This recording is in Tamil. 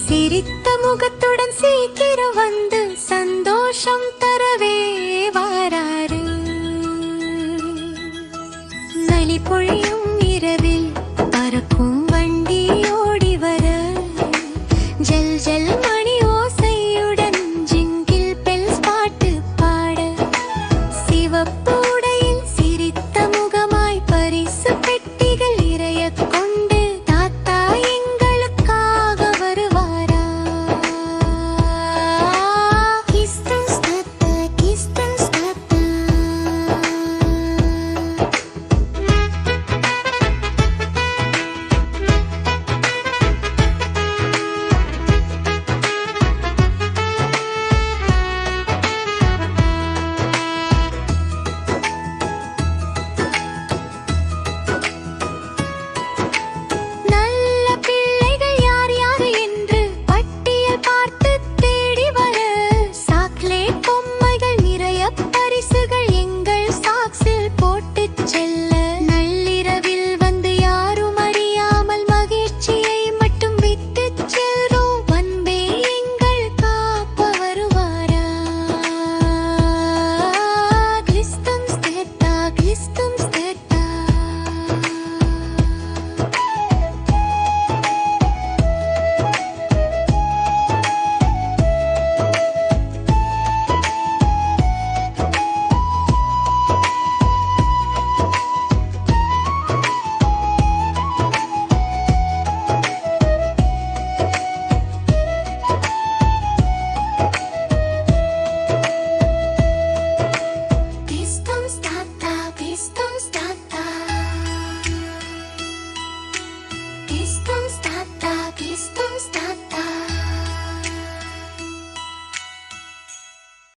சிரித்த முகத்துடன் சீக்கிரம் வந்து சந்தோஷம் தரவே வாராரு. நலி பொழியும் இரவில் பறக்கும் வண்டி ஓடி வர ஜல் ஜல் மணி ஓசையுடன் ஜிங்கிள் பெல்ஸ் பாட்டு பாட சிவப்பு உடையில் சிரித்த முகமாய் பரிசு பெட்டிகள் இறைய கொண்டு தாத்தா எங்களுக்காக வருவாரா. கிறிஸ்துமஸ் தாத்தா, கிறிஸ்துமஸ் தாத்தா. நல்ல பிள்ளைகள் யார் யார் என்று பட்டியல் பார்த்து தேடி வர சாக்லேட் பொம்மைகள் நிறைய பரிசுகள் எங்கள் சாக்ஸில் போட்டுச் செல்ல நள்ளிரவில் வந்து யாரும் அறியாமல் மகிழ்ச்சியை மட்டும் விட்டுச் செல்றோம். அன்பே எங்கள் காப்ப வருவாரா. கிறிஸ்துமஸ் தாத்தா, கிறிஸ்துமஸ் தாத்தா. கிறிஸ்துமஸ் தாத்தா, கிறிஸ்துமஸ் தாத்தா. கிறிஸ்துமஸ் தாத்தா, கிறிஸ்துமஸ்